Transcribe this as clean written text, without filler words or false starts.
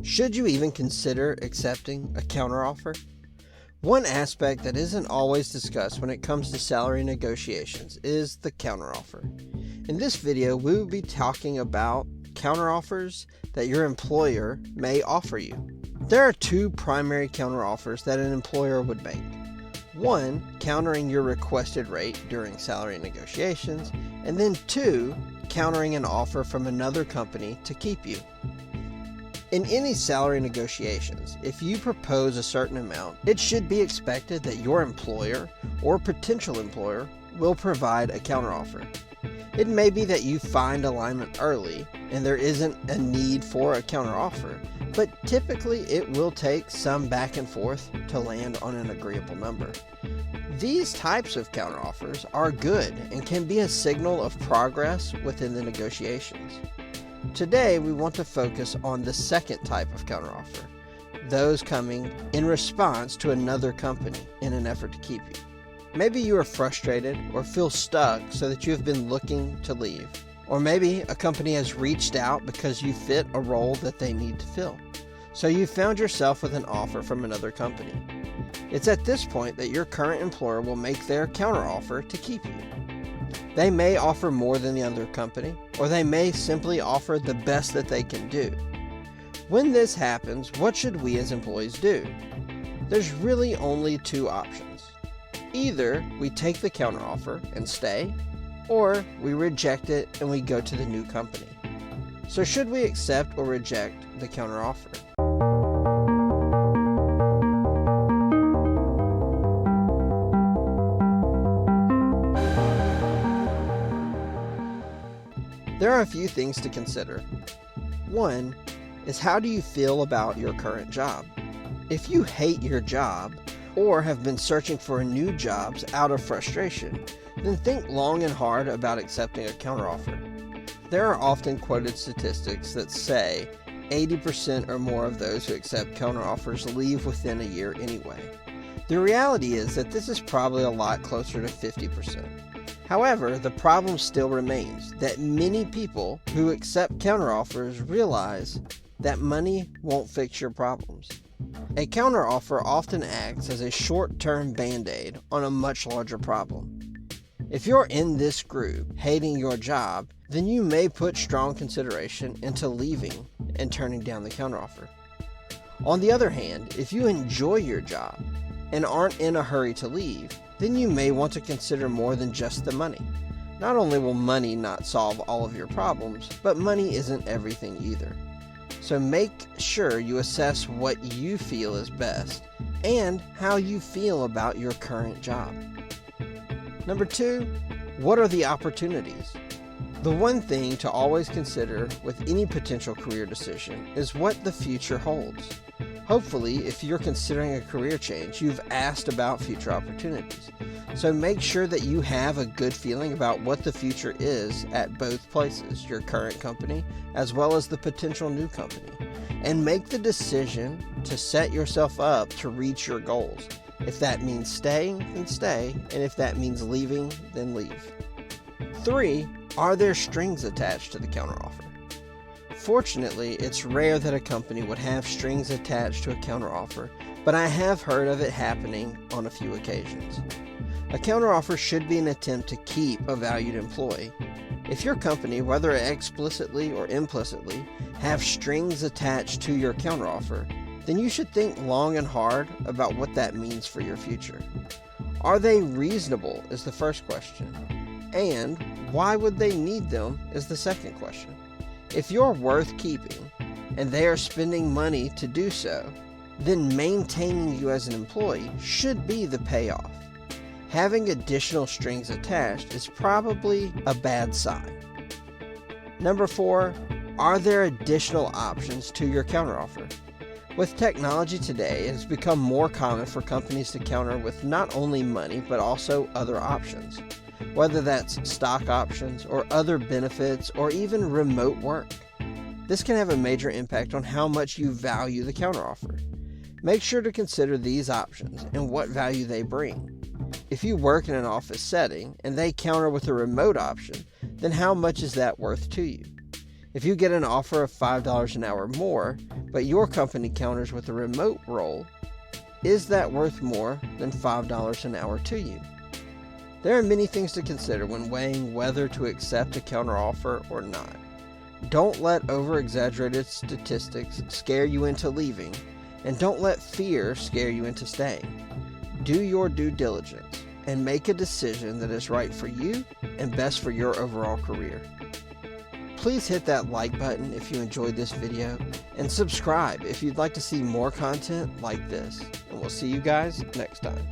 Should you even consider accepting a counteroffer? One aspect that isn't always discussed when it comes to salary negotiations is the counteroffer. In this video, we will be talking about counteroffers that your employer may offer you. There are two primary counteroffers that an employer would make. One, countering your requested rate during salary negotiations, and then two, countering an offer from another company to keep you. In any salary negotiations, if you propose a certain amount, it should be expected that your employer or potential employer will provide a counteroffer. It may be that you find alignment early and there isn't a need for a counteroffer, but typically it will take some back and forth to land on an agreeable number. These types of counteroffers are good and can be a signal of progress within the negotiations. Today, we want to focus on the second type of counteroffer, those coming in response to another company in an effort to keep you. Maybe you are frustrated or feel stuck so that you have been looking to leave. Or maybe a company has reached out because you fit a role that they need to fill. So you found yourself with an offer from another company. It's at this point that your current employer will make their counteroffer to keep you. They may offer more than the other company, or they may simply offer the best that they can do. When this happens, what should we as employees do? There's really only two options. Either we take the counteroffer and stay, or we reject it and we go to the new company. So should we accept or reject the counteroffer? There are a few things to consider. One is, how do you feel about your current job? If you hate your job or have been searching for new jobs out of frustration, then think long and hard about accepting a counteroffer. There are often quoted statistics that say 80% or more of those who accept counteroffers leave within a year anyway. The reality is that this is probably a lot closer to 50%. However, the problem still remains that many people who accept counteroffers realize that money won't fix your problems. A counteroffer often acts as a short-term band-aid on a much larger problem. If you're in this group hating your job, then you may put strong consideration into leaving and turning down the counteroffer. On the other hand, if you enjoy your job and aren't in a hurry to leave, then you may want to consider more than just the money. Not only will money not solve all of your problems, but money isn't everything either. So make sure you assess what you feel is best and how you feel about your current job. Number two, what are the opportunities? The one thing to always consider with any potential career decision is what the future holds. Hopefully, if you're considering a career change, you've asked about future opportunities. So make sure that you have a good feeling about what the future is at both places, your current company as well as the potential new company, and make the decision to set yourself up to reach your goals. If that means staying, then stay, and if that means leaving, then leave. 3, are there strings attached to the counteroffer? Fortunately, it's rare that a company would have strings attached to a counteroffer, but I have heard of it happening on a few occasions. A counteroffer should be an attempt to keep a valued employee. If your company, whether explicitly or implicitly, have strings attached to your counteroffer, then you should think long and hard about what that means for your future. Are they reasonable is the first question, and why would they need them is the second question. If you're worth keeping, and they are spending money to do so, then maintaining you as an employee should be the payoff. Having additional strings attached is probably a bad sign. Number 4, are there additional options to your counteroffer? With technology today, it has become more common for companies to counter with not only money, but also other options. Whether that's stock options or other benefits or even remote work. This can have a major impact on how much you value the counteroffer. Make sure to consider these options and what value they bring. If you work in an office setting and they counter with a remote option, then how much is that worth to you? If you get an offer of $5 an hour more, but your company counters with a remote role, is that worth more than $5 an hour to you? There are many things to consider when weighing whether to accept a counteroffer or not. Don't let over-exaggerated statistics scare you into leaving, and don't let fear scare you into staying. Do your due diligence and make a decision that is right for you and best for your overall career. Please hit that like button if you enjoyed this video, and subscribe if you'd like to see more content like this. And we'll see you guys next time.